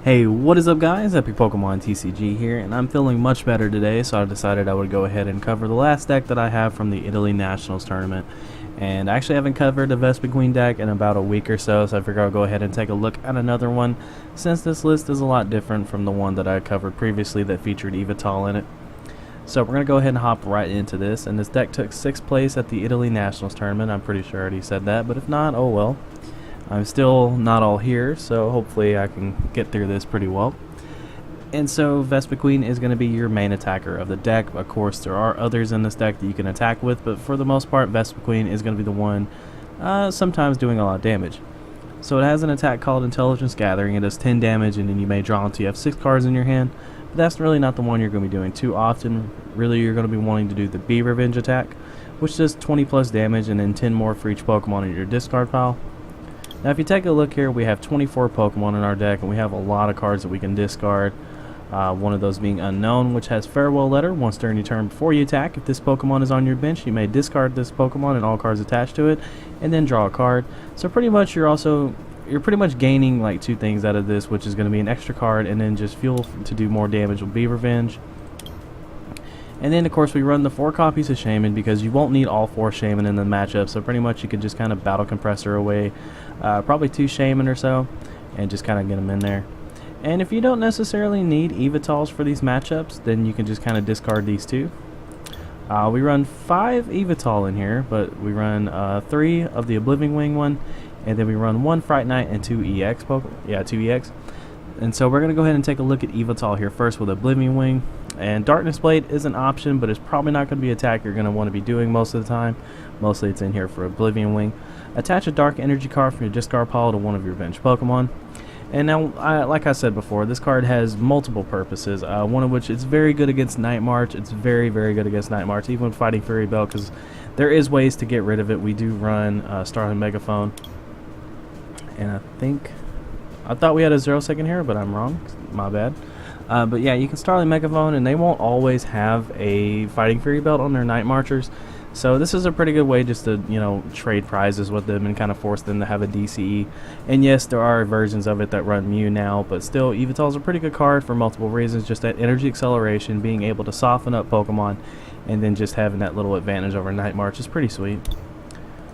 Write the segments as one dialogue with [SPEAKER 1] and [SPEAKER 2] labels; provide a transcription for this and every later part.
[SPEAKER 1] Hey, what is up guys? Epic Pokemon TCG here, and I'm feeling much better today, so I decided I would go ahead and cover the last deck that I have from the Italy Nationals tournament. And I actually haven't covered the Vespiquen deck in about a week or so, so I figured I'll go ahead and take a look at another one, since this list is a lot different from the one that I covered previously that featured Yveltal in it. So we're going to go ahead and hop right into this, and this deck took 6th place at the Italy Nationals tournament. I'm pretty sure I already said that, but if not, oh well. I'm still not all here, so hopefully I can get through this pretty well. And so Vespiquen is going to be your main attacker of the deck. Of course, there are others in this deck that you can attack with, but for the most part, Vespiquen is going to be the one sometimes doing a lot of damage. So it has an attack called Intelligence Gathering. It does 10 damage, and then you may draw until you have 6 cards in your hand. But that's really not the one you're going to be doing too often. Really, you're going to be wanting to do the Bee Revenge attack, which does 20 plus damage and then 10 more for each Pokemon in your discard pile. Now if you take a look here, we have 24 Pokemon in our deck, and we have a lot of cards that we can discard. One of those being Unknown, which has Farewell Letter. Once during your turn before you attack, if this Pokemon is on your bench, you may discard this Pokemon and all cards attached to it, and then draw a card. So pretty much you're pretty much gaining like 2 things out of this, which is going to be an extra card and then just fuel to do more damage with Bee Revenge. And then, of course, we run the 4 copies of Shaman because you won't need all 4 Shaman in the matchup. So pretty much you can just kind of battle compressor away probably 2 Shaman or so and just kind of get them in there. And if you don't necessarily need Yveltals for these matchups, then you can just kind of discard these 2. We run 5 Yveltal in here, but we run 3 of the Oblivion Wing one, and then we run 1 Fright Knight and 2 EX Pokemon. Yeah, 2 EX. And so we're going to go ahead and take a look at Yveltal here first with Oblivion Wing. And Darkness Blade is an option, but it's probably not going to be an attack you're going to want to be doing most of the time. Mostly it's in here for Oblivion Wing. Attach a Dark Energy card from your discard pile to one of your bench Pokemon. And now, like I said before, this card has multiple purposes, one of which it's very good against Night March. It's very, very good against Night March, even with Fighting Fury Belt, because there is ways to get rid of it. We do run Starling Megaphone. And I thought we had a 0-second here, but I'm wrong. My bad. But yeah, you can Starling Megaphone, and they won't always have a Fighting Fury Belt on their Night Marchers. So this is a pretty good way just to, trade prizes with them and kind of force them to have a DCE. And yes, there are versions of it that run Mew now, but still, Yveltal is a pretty good card for multiple reasons. Just that energy acceleration, being able to soften up Pokemon, and then just having that little advantage over Night March is pretty sweet.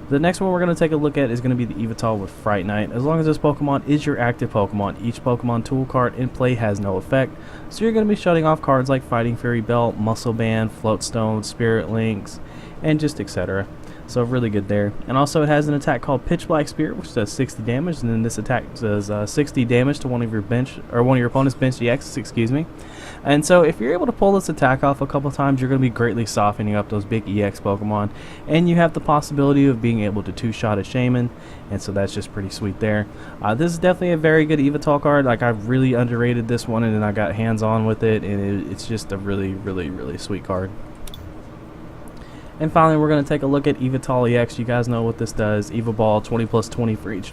[SPEAKER 1] The next one we're going to take a look at is going to be the Yveltal with Fright Knight. As long as this Pokemon is your active Pokemon, each Pokemon tool card in play has no effect. So you're going to be shutting off cards like Fighting Fury Belt, Muscle Band, Floatstone, Spirit Links, and just etc. So really good there. And also it has an attack called Pitch Black Spirit, which does 60 damage, and then this attack does 60 damage to one of your opponent's bench EX, excuse me. And so if you're able to pull this attack off a couple times, you're going to be greatly softening up those big EX Pokemon, and you have the possibility of being able to 2-shot a Shaman, and so that's just pretty sweet there. This is definitely a very good Yveltal card. Like, I really underrated this one, and then I got hands-on with it, and it's just a really, really, really sweet card. And finally, we're going to take a look at Yveltal EX. You guys know what this does. Evo Ball, 20 plus 20 for each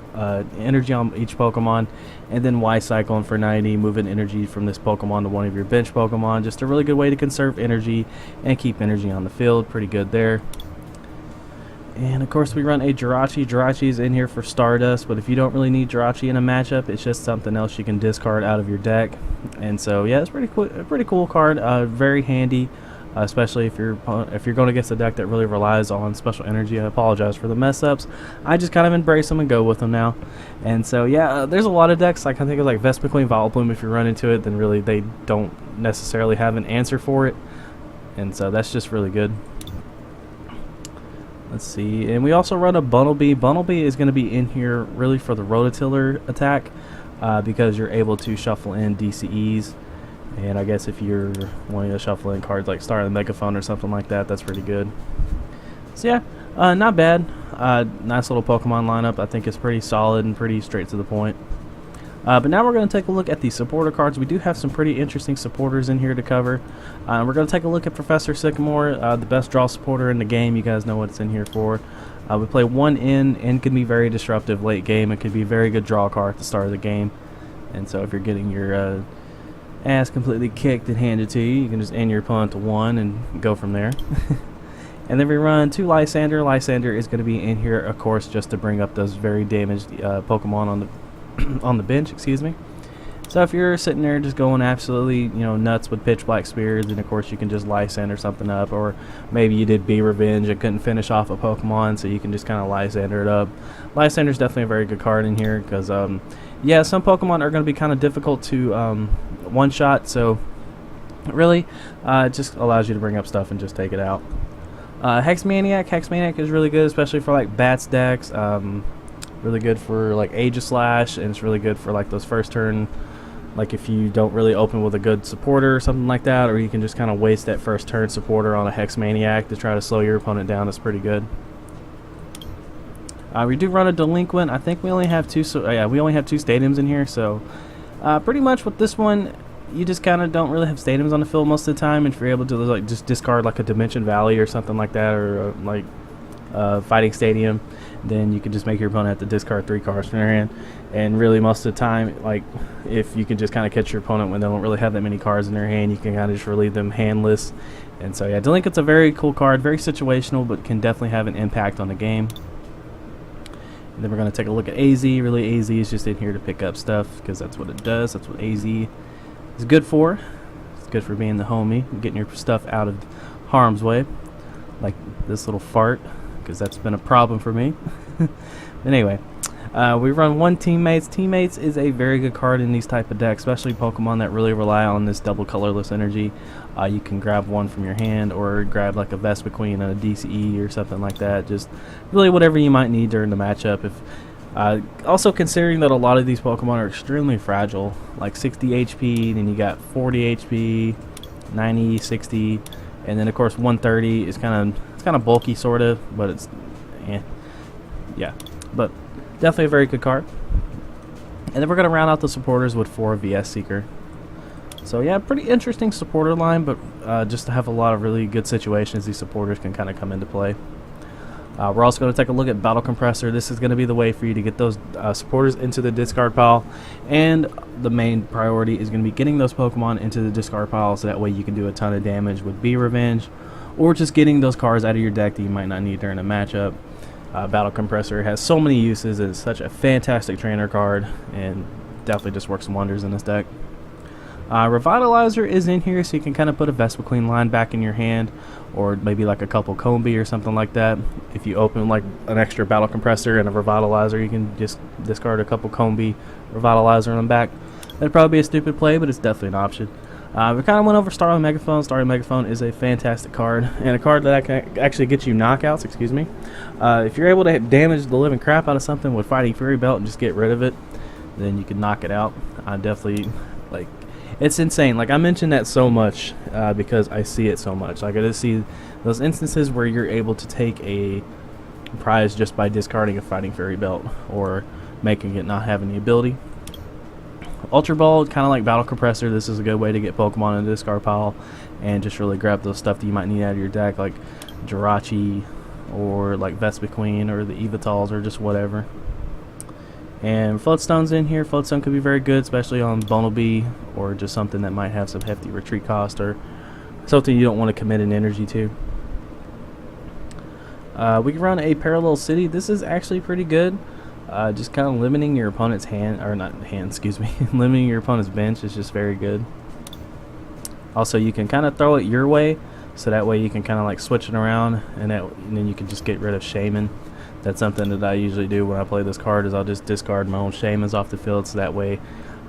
[SPEAKER 1] energy on each Pokemon. And then Y-Cyclone for 90, moving energy from this Pokemon to one of your bench Pokemon. Just a really good way to conserve energy and keep energy on the field. Pretty good there. And of course, we run a Jirachi. Jirachi is in here for Stardust, but if you don't really need Jirachi in a matchup, it's just something else you can discard out of your deck. And so, yeah, it's a pretty cool card. Very handy. Especially if you're going against a deck that really relies on special energy. I apologize for the mess ups. I just kind of embrace them and go with them now. And so yeah, there's a lot of decks. Like I think of like Vespiquen, Vileplume. If you run into it, then really they don't necessarily have an answer for it. And so that's just really good. Let's see. And we also run a Bunnelby. Bunnelby is going to be in here really for the Rototiller attack because you're able to shuffle in DCEs. And I guess if you're wanting to shuffle in cards like Starling Megaphone or something like that, that's pretty good. So yeah, not bad. Nice little Pokemon lineup. I think it's pretty solid and pretty straight to the point. But now we're going to take a look at the supporter cards. We do have some pretty interesting supporters in here to cover. We're going to take a look at Professor Sycamore, the best draw supporter in the game. You guys know what it's in here for. We play 1 in, and can be very disruptive late game. It could be a very good draw card at the start of the game. And so if you're getting your ass completely kicked and handed to you, you can just end your opponent to 1 and go from there. And then we run 2 Lysander. Lysander is going to be in here, of course, just to bring up those very damaged Pokemon on the on the bench, excuse me. So if you're sitting there just going absolutely, nuts with pitch black spears, then of course you can just Lysander something up, or maybe you did Be Revenge and couldn't finish off a Pokemon, so you can just kind of Lysander it up. Lysander's definitely a very good card in here because, yeah, some Pokemon are going to be kind of difficult to one-shot, so really, it just allows you to bring up stuff and just take it out. Hexmaniac is really good, especially for like Bats decks. Really good for like Aegislash, and it's really good for like those first turn. Like if you don't really open with a good supporter or something like that, or you can just kind of waste that first turn supporter on a Hexmaniac to try to slow your opponent down. That's pretty good. We do run a Delinquent. I think we only have two. So yeah, we only have 2 stadiums in here. So pretty much with this one, you just kind of don't really have stadiums on the field most of the time. And if you're able to like just discard like a Dimension Valley or something like that, or like Fighting Stadium, then you can just make your opponent have to discard 3 cards from their hand. And really most of the time, like if you can just kind of catch your opponent when they don't really have that many cards in their hand, you can kind of just relieve them handless. And so yeah, Delinquent's a very cool card, very situational, but can definitely have an impact on the game. And then we're going to take a look at AZ. Really, AZ is just in here to pick up stuff because that's what it does. That's what AZ is good for. It's good for being the homie, getting your stuff out of harm's way, like this little fart, because that's been a problem for me. But anyway, we run 1 Teammates. Teammates is a very good card in these type of decks, especially Pokemon that really rely on this double colorless energy. You can grab one from your hand, or grab like a Vespiquen and a DCE or something like that. Just really whatever you might need during the matchup. If also considering that a lot of these Pokemon are extremely fragile, like 60 HP, then you got 40 HP, 90, 60, and then of course 130 is kind of bulky, sort of, but it's, yeah, but definitely a very good card. And then we're going to round out the supporters with 4 VS Seeker. So yeah, pretty interesting supporter line, but just to have a lot of really good situations, these supporters can kind of come into play. We're also going to take a look at Battle Compressor. This is going to be the way for you to get those supporters into the discard pile, and the main priority is going to be getting those Pokemon into the discard pile, so that way you can do a ton of damage with Be Revenge, or just getting those cards out of your deck that you might not need during a matchup. Battle Compressor has so many uses. It's such a fantastic trainer card, and definitely just works wonders in this deck. Revitalizer is in here, so you can kind of put a Vespiquen line back in your hand, or maybe like a couple Combi or something like that. If you open like an extra Battle Compressor and a Revitalizer, you can just discard a couple Combi, Revitalizer on them back. That'd probably be a stupid play, but it's definitely an option. We kind of went over Starry Megaphone. Starry Megaphone is a fantastic card, and a card that can actually get you knockouts, excuse me. If you're able to damage the living crap out of something with Fighting Fury Belt and just get rid of it, then you can knock it out. I definitely, like, it's insane. Like, I mentioned that so much because I see it so much. Like, I just see those instances where you're able to take a prize just by discarding a Fighting Fury Belt or making it not have any ability. Ultra Ball, kind of like Battle Compressor, this is a good way to get Pokemon in the discard pile and just really grab those stuff that you might need out of your deck, like Jirachi or like Vespiquen or the Evital's or just whatever. And Floatstone's in here. Floatstone could be very good, especially on Bunnelby, or just something that might have some hefty retreat cost, or something you don't want to commit an energy to. We can run a Parallel City. This is actually pretty good. Just kind of limiting your opponent's limiting your opponent's bench is just very good. Also, you can kind of throw it your way, so that way you can kind of like switch it around, and then you can just get rid of Shaman. That's something that I usually do when I play this card, is I'll just discard my own Shamans off the field, so that way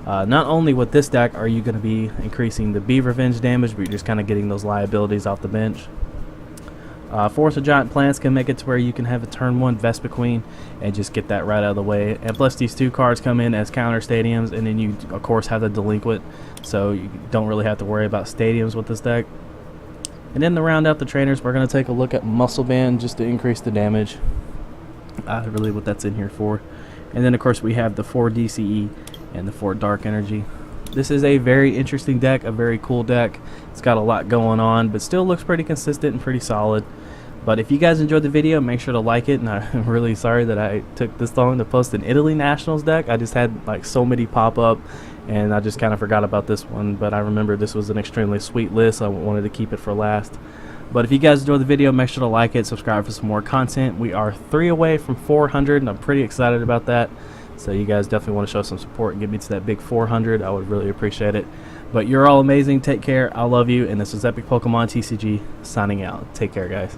[SPEAKER 1] not only with this deck are you going to be increasing the Be Revenge damage, but you're just kind of getting those liabilities off the bench. Force of Giant Plants can make it to where you can have a turn 1 Vespiquen and just get that right out of the way. And plus these 2 cards come in as counter stadiums, and then you of course have the Delinquent, so you don't really have to worry about stadiums with this deck. And then to round out the trainers, we're going to take a look at Muscle Band just to increase the damage. Really what that's in here for. And then of course we have the 4 DCE and the 4 Dark Energy. This is a very interesting deck, a very cool deck. It's got a lot going on, but still looks pretty consistent and pretty solid. But if you guys enjoyed the video, make sure to like it, and I'm really sorry that I took this long to post an Italy Nationals deck. I just had like so many pop up, and I just kind of forgot about this one, but I remember this was an extremely sweet list. I wanted to keep it for last. But if you guys enjoyed the video, make sure to like it, subscribe for some more content. We are 3 away from 400, and I'm pretty excited about that. So you guys definitely want to show some support and get me to that big 400. I would really appreciate it. But you're all amazing. Take care. I love you. And this is Epic Pokemon TCG signing out. Take care, guys.